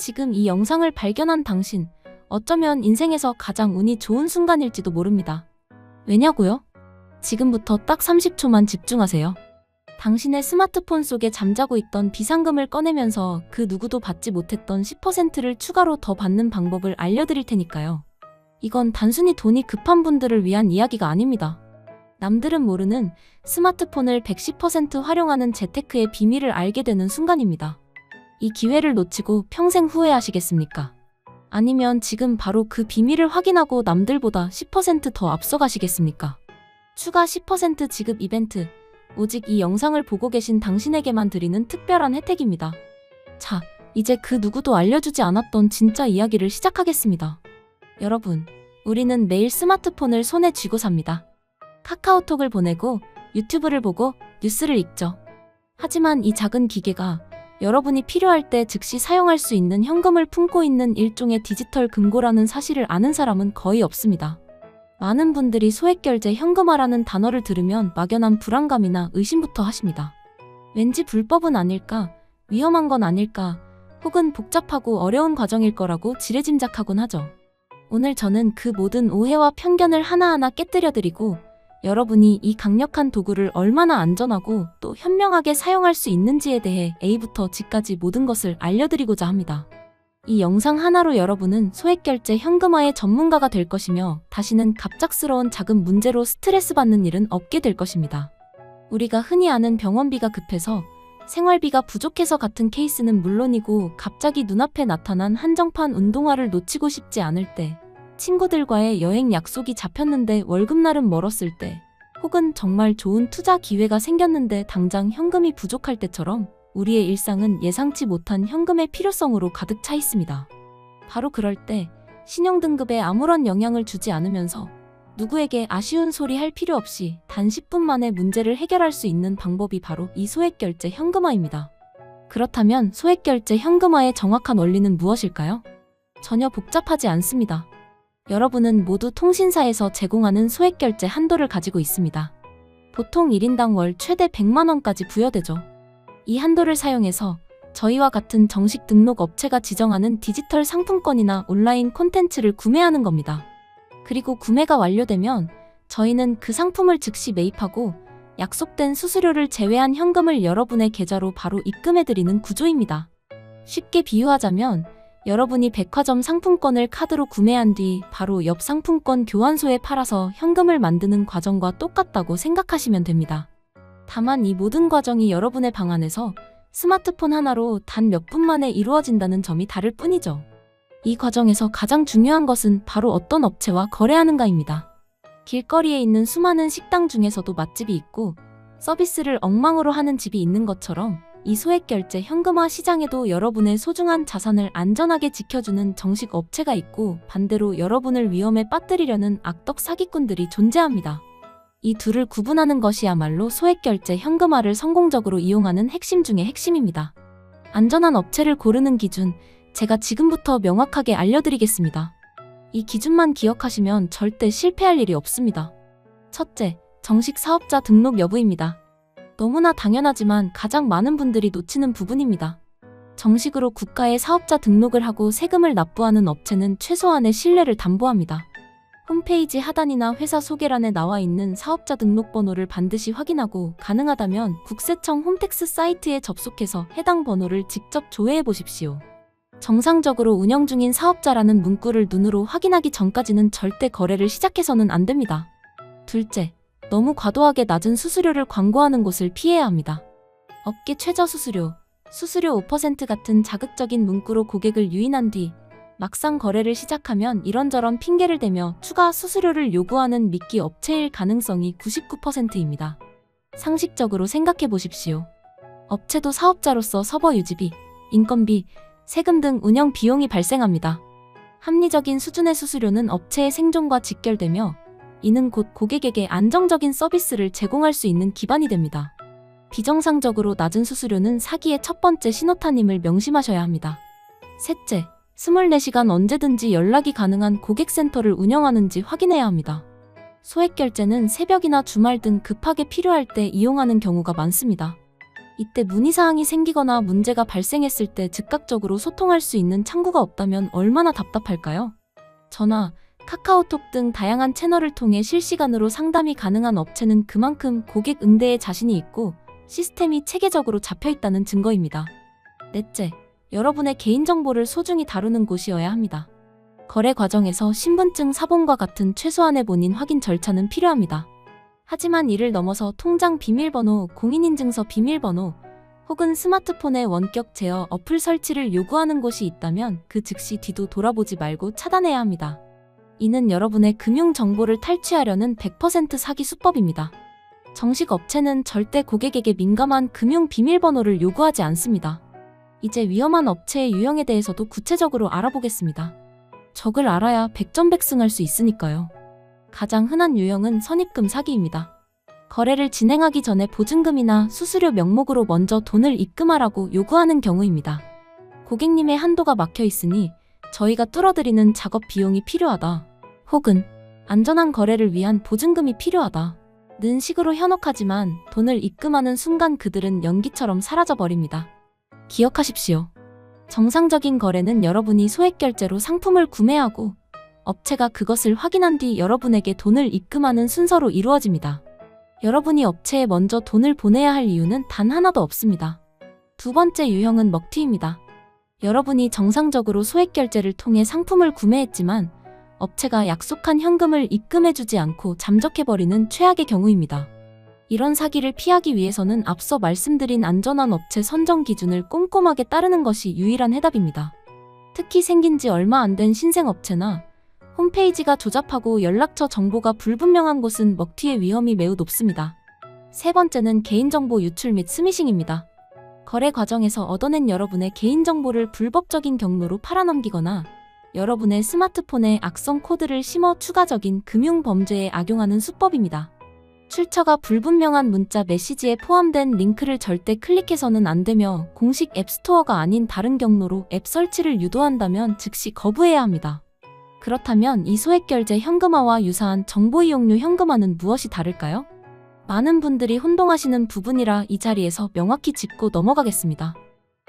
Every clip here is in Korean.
지금 이 영상을 발견한 당신, 어쩌면 인생에서 가장 운이 좋은 순간일지도 모릅니다. 왜냐고요? 지금부터 딱 30초만 집중하세요. 당신의 스마트폰 속에 잠자고 있던 비상금을 꺼내면서 그 누구도 받지 못했던 10%를 추가로 더 받는 방법을 알려드릴 테니까요. 이건 단순히 돈이 급한 분들을 위한 이야기가 아닙니다. 남들은 모르는 스마트폰을 110% 활용하는 재테크의 비밀을 알게 되는 순간입니다. 이 기회를 놓치고 평생 후회하시겠습니까? 아니면 지금 바로 그 비밀을 확인하고 남들보다 10% 더 앞서가시겠습니까? 추가 10% 지급 이벤트, 오직 이 영상을 보고 계신 당신에게만 드리는 특별한 혜택입니다. 자, 이제 그 누구도 알려주지 않았던 진짜 이야기를 시작하겠습니다. 여러분, 우리는 매일 스마트폰을 손에 쥐고 삽니다. 카카오톡을 보내고 유튜브를 보고 뉴스를 읽죠. 하지만 이 작은 기계가 여러분이 필요할 때 즉시 사용할 수 있는 현금을 품고 있는 일종의 디지털 금고라는 사실을 아는 사람은 거의 없습니다. 많은 분들이 소액결제 현금화라는 단어를 들으면 막연한 불안감이나 의심부터 하십니다. 왠지 불법은 아닐까, 위험한 건 아닐까, 혹은 복잡하고 어려운 과정일 거라고 지레짐작하곤 하죠. 오늘 저는 그 모든 오해와 편견을 하나하나 깨뜨려드리고 여러분이 이 강력한 도구를 얼마나 안전하고 또 현명하게 사용할 수 있는지에 대해 A부터 G까지 모든 것을 알려드리고자 합니다. 이 영상 하나로 여러분은 소액결제 현금화의 전문가가 될 것이며 다시는 갑작스러운 자금 문제로 스트레스 받는 일은 없게 될 것입니다. 우리가 흔히 아는 병원비가 급해서 생활비가 부족해서 같은 케이스는 물론이고 갑자기 눈앞에 나타난 한정판 운동화를 놓치고 싶지 않을 때, 친구들과의 여행 약속이 잡혔는데 월급날은 멀었을 때, 혹은 정말 좋은 투자 기회가 생겼는데 당장 현금이 부족할 때처럼 우리의 일상은 예상치 못한 현금의 필요성으로 가득 차 있습니다. 바로 그럴 때 신용등급에 아무런 영향을 주지 않으면서 누구에게 아쉬운 소리 할 필요 없이 단 10분 만에 문제를 해결할 수 있는 방법이 바로 이 소액결제 현금화입니다. 그렇다면 소액결제 현금화의 정확한 원리는 무엇일까요? 전혀 복잡하지 않습니다. 여러분은 모두 통신사에서 제공하는 소액결제 한도를 가지고 있습니다. 보통 1인당 월 최대 100만 원까지 부여되죠. 이 한도를 사용해서 저희와 같은 정식 등록 업체가 지정하는 디지털 상품권이나 온라인 콘텐츠를 구매하는 겁니다. 그리고 구매가 완료되면 저희는 그 상품을 즉시 매입하고 약속된 수수료를 제외한 현금을 여러분의 계좌로 바로 입금해드리는 구조입니다. 쉽게 비유하자면 여러분이 백화점 상품권을 카드로 구매한 뒤 바로 옆 상품권 교환소에 팔아서 현금을 만드는 과정과 똑같다고 생각하시면 됩니다. 다만 이 모든 과정이 여러분의 방 안에서 스마트폰 하나로 단 몇 분 만에 이루어진다는 점이 다를 뿐이죠. 이 과정에서 가장 중요한 것은 바로 어떤 업체와 거래하는가입니다. 길거리에 있는 수많은 식당 중에서도 맛집이 있고 서비스를 엉망으로 하는 집이 있는 것처럼 이 소액결제 현금화 시장에도 여러분의 소중한 자산을 안전하게 지켜주는 정식 업체가 있고 반대로 여러분을 위험에 빠뜨리려는 악덕 사기꾼들이 존재합니다. 이 둘을 구분하는 것이야말로 소액결제 현금화를 성공적으로 이용하는 핵심 중의 핵심입니다. 안전한 업체를 고르는 기준, 제가 지금부터 명확하게 알려드리겠습니다. 이 기준만 기억하시면 절대 실패할 일이 없습니다. 첫째, 정식 사업자 등록 여부입니다. 너무나 당연하지만 가장 많은 분들이 놓치는 부분입니다. 정식으로 국가에 사업자 등록을 하고 세금을 납부하는 업체는 최소한의 신뢰를 담보합니다. 홈페이지 하단이나 회사 소개란에 나와 있는 사업자 등록번호를 반드시 확인하고 가능하다면 국세청 홈택스 사이트에 접속해서 해당 번호를 직접 조회해 보십시오. 정상적으로 운영 중인 사업자라는 문구를 눈으로 확인하기 전까지는 절대 거래를 시작해서는 안 됩니다. 둘째, 너무 과도하게 낮은 수수료를 광고하는 곳을 피해야 합니다. 업계 최저 수수료, 수수료 5% 같은 자극적인 문구로 고객을 유인한 뒤 막상 거래를 시작하면 이런저런 핑계를 대며 추가 수수료를 요구하는 미끼 업체일 가능성이 99%입니다. 상식적으로 생각해 보십시오. 업체도 사업자로서 서버 유지비, 인건비, 세금 등 운영 비용이 발생합니다. 합리적인 수준의 수수료는 업체의 생존과 직결되며 이는 곧 고객에게 안정적인 서비스를 제공할 수 있는 기반이 됩니다. 비정상적으로 낮은 수수료는 사기의 첫 번째 신호탄임을 명심하셔야 합니다. 셋째, 24시간 언제든지 연락이 가능한 고객센터를 운영하는지 확인해야 합니다. 소액결제는 새벽이나 주말 등 급하게 필요할 때 이용하는 경우가 많습니다. 이때 문의사항이 생기거나 문제가 발생했을 때 즉각적으로 소통할 수 있는 창구가 없다면 얼마나 답답할까요? 전화, 카카오톡 등 다양한 채널을 통해 실시간으로 상담이 가능한 업체는 그만큼 고객 응대에 자신이 있고 시스템이 체계적으로 잡혀있다는 증거입니다. 넷째, 여러분의 개인정보를 소중히 다루는 곳이어야 합니다. 거래 과정에서 신분증 사본과 같은 최소한의 본인 확인 절차는 필요합니다. 하지만 이를 넘어서 통장 비밀번호, 공인인증서 비밀번호 혹은 스마트폰의 원격 제어 어플 설치를 요구하는 곳이 있다면 그 즉시 뒤도 돌아보지 말고 차단해야 합니다. 이는 여러분의 금융 정보를 탈취하려는 100% 사기 수법입니다. 정식 업체는 절대 고객에게 민감한 금융 비밀번호를 요구하지 않습니다. 이제 위험한 업체의 유형에 대해서도 구체적으로 알아보겠습니다. 적을 알아야 백전백승할 수 있으니까요. 가장 흔한 유형은 선입금 사기입니다. 거래를 진행하기 전에 보증금이나 수수료 명목으로 먼저 돈을 입금하라고 요구하는 경우입니다. 고객님의 한도가 막혀 있으니 저희가 뚫어드리는 작업 비용이 필요하다. 혹은 안전한 거래를 위한 보증금이 필요하다. 는 식으로 현혹하지만 돈을 입금하는 순간 그들은 연기처럼 사라져버립니다. 기억하십시오. 정상적인 거래는 여러분이 소액결제로 상품을 구매하고 업체가 그것을 확인한 뒤 여러분에게 돈을 입금하는 순서로 이루어집니다. 여러분이 업체에 먼저 돈을 보내야 할 이유는 단 하나도 없습니다. 두 번째 유형은 먹튀입니다. 여러분이 정상적으로 소액결제를 통해 상품을 구매했지만 업체가 약속한 현금을 입금해주지 않고 잠적해버리는 최악의 경우입니다. 이런 사기를 피하기 위해서는 앞서 말씀드린 안전한 업체 선정 기준을 꼼꼼하게 따르는 것이 유일한 해답입니다. 특히 생긴 지 얼마 안 된 신생업체나 홈페이지가 조잡하고 연락처 정보가 불분명한 곳은 먹튀의 위험이 매우 높습니다. 세 번째는 개인정보 유출 및 스미싱입니다. 거래 과정에서 얻어낸 여러분의 개인정보를 불법적인 경로로 팔아넘기거나 여러분의 스마트폰에 악성 코드를 심어 추가적인 금융범죄에 악용하는 수법입니다. 출처가 불분명한 문자 메시지에 포함된 링크를 절대 클릭해서는 안 되며 공식 앱스토어가 아닌 다른 경로로 앱 설치를 유도한다면 즉시 거부해야 합니다. 그렇다면 이 소액결제 현금화와 유사한 정보이용료 현금화는 무엇이 다를까요? 많은 분들이 혼동하시는 부분이라 이 자리에서 명확히 짚고 넘어가겠습니다.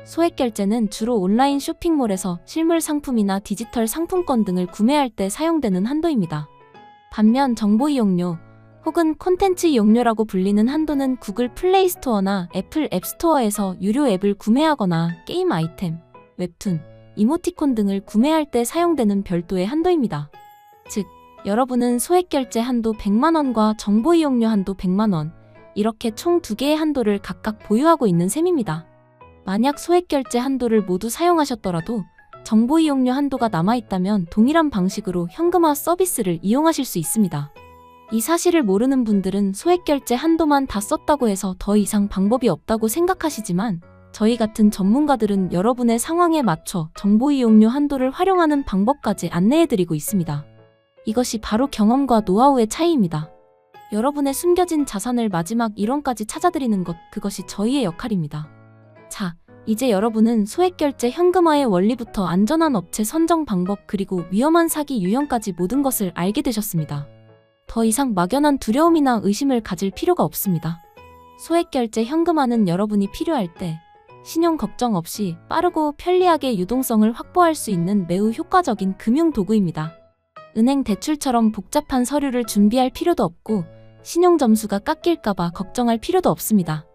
소액결제는 주로 온라인 쇼핑몰에서 실물 상품이나 디지털 상품권 등을 구매할 때 사용되는 한도입니다. 반면 정보이용료 혹은 콘텐츠 이용료라고 불리는 한도는 구글 플레이 스토어나 애플 앱스토어에서 유료 앱을 구매하거나 게임 아이템, 웹툰, 이모티콘 등을 구매할 때 사용되는 별도의 한도입니다. 즉, 여러분은 소액결제 한도 100만원과 정보이용료 한도 100만원, 이렇게 총 2개의 한도를 각각 보유하고 있는 셈입니다. 만약 소액결제 한도를 모두 사용하셨더라도 정보이용료 한도가 남아있다면 동일한 방식으로 현금화 서비스를 이용하실 수 있습니다. 이 사실을 모르는 분들은 소액결제 한도만 다 썼다고 해서 더 이상 방법이 없다고 생각하시지만 저희 같은 전문가들은 여러분의 상황에 맞춰 정보이용료 한도를 활용하는 방법까지 안내해드리고 있습니다. 이것이 바로 경험과 노하우의 차이입니다. 여러분의 숨겨진 자산을 마지막 1원까지 찾아드리는 것, 그것이 저희의 역할입니다. 자, 이제 여러분은 소액결제 현금화의 원리부터 안전한 업체 선정 방법 그리고 위험한 사기 유형까지 모든 것을 알게 되셨습니다. 더 이상 막연한 두려움이나 의심을 가질 필요가 없습니다. 소액결제 현금화는 여러분이 필요할 때 신용 걱정 없이 빠르고 편리하게 유동성을 확보할 수 있는 매우 효과적인 금융 도구입니다. 은행 대출처럼 복잡한 서류를 준비할 필요도 없고 신용 점수가 깎일까봐 걱정할 필요도 없습니다.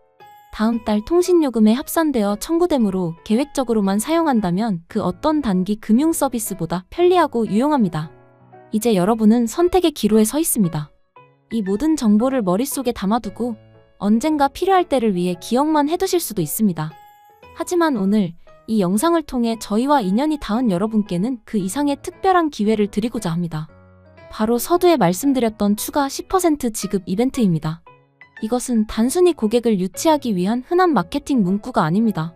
다음 달 통신요금에 합산되어 청구되므로 계획적으로만 사용한다면 그 어떤 단기 금융 서비스보다 편리하고 유용합니다. 이제 여러분은 선택의 기로에 서 있습니다. 이 모든 정보를 머릿속에 담아두고 언젠가 필요할 때를 위해 기억만 해두실 수도 있습니다. 하지만 오늘 이 영상을 통해 저희와 인연이 닿은 여러분께는 그 이상의 특별한 기회를 드리고자 합니다. 바로 서두에 말씀드렸던 추가 10% 지급 이벤트입니다. 이것은 단순히 고객을 유치하기 위한 흔한 마케팅 문구가 아닙니다.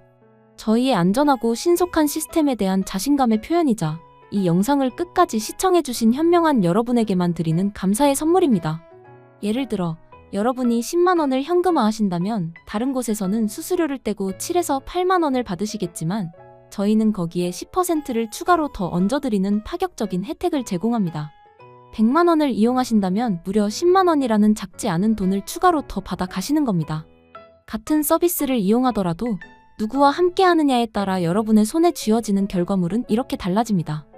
저희의 안전하고 신속한 시스템에 대한 자신감의 표현이자 이 영상을 끝까지 시청해주신 현명한 여러분에게만 드리는 감사의 선물입니다. 예를 들어 여러분이 10만원을 현금화하신다면 다른 곳에서는 수수료를 떼고 7에서 8만원을 받으시겠지만 저희는 거기에 10%를 추가로 더 얹어드리는 파격적인 혜택을 제공합니다. 100만원을 이용하신다면 무려 10만원이라는 작지 않은 돈을 추가로 더 받아 가시는 겁니다. 같은 서비스를 이용하더라도 누구와 함께 하느냐에 따라 여러분의 손에 쥐어지는 결과물은 이렇게 달라집니다.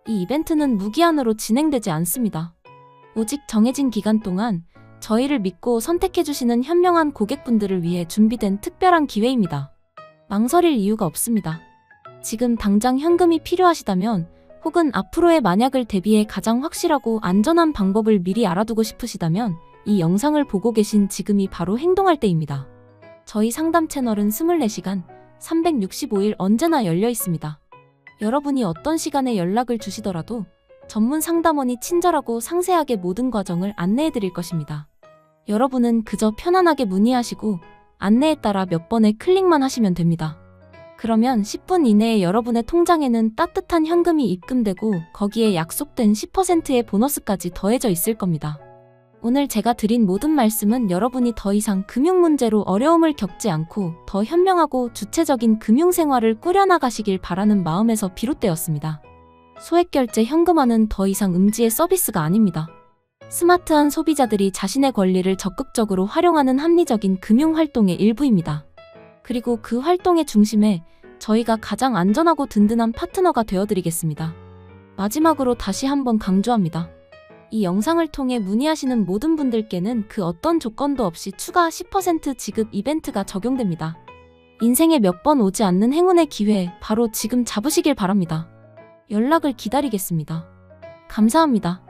이 이벤트는 무기한으로 진행되지 않습니다. 오직 정해진 기간 동안 저희를 믿고 선택해주시는 현명한 고객분들을 위해 준비된 특별한 기회입니다. 망설일 이유가 없습니다. 지금 당장 현금이 필요하시다면 혹은 앞으로의 만약을 대비해 가장 확실하고 안전한 방법을 미리 알아두고 싶으시다면 이 영상을 보고 계신 지금이 바로 행동할 때입니다. 저희 상담 채널은 24시간, 365일 언제나 열려 있습니다. 여러분이 어떤 시간에 연락을 주시더라도 전문 상담원이 친절하고 상세하게 모든 과정을 안내해 드릴 것입니다. 여러분은 그저 편안하게 문의하시고 안내에 따라 몇 번의 클릭만 하시면 됩니다. 그러면 10분 이내에 여러분의 통장에는 따뜻한 현금이 입금되고 거기에 약속된 10%의 보너스까지 더해져 있을 겁니다. 오늘 제가 드린 모든 말씀은 여러분이 더 이상 금융 문제로 어려움을 겪지 않고 더 현명하고 주체적인 금융 생활을 꾸려나가시길 바라는 마음에서 비롯되었습니다. 소액결제 현금화는 더 이상 음지의 서비스가 아닙니다. 스마트한 소비자들이 자신의 권리를 적극적으로 활용하는 합리적인 금융 활동의 일부입니다. 그리고 그 활동의 중심에 저희가 가장 안전하고 든든한 파트너가 되어드리겠습니다. 마지막으로 다시 한번 강조합니다. 이 영상을 통해 문의하시는 모든 분들께는 그 어떤 조건도 없이 추가 10% 지급 이벤트가 적용됩니다. 인생에 몇 번 오지 않는 행운의 기회 바로 지금 잡으시길 바랍니다. 연락을 기다리겠습니다. 감사합니다.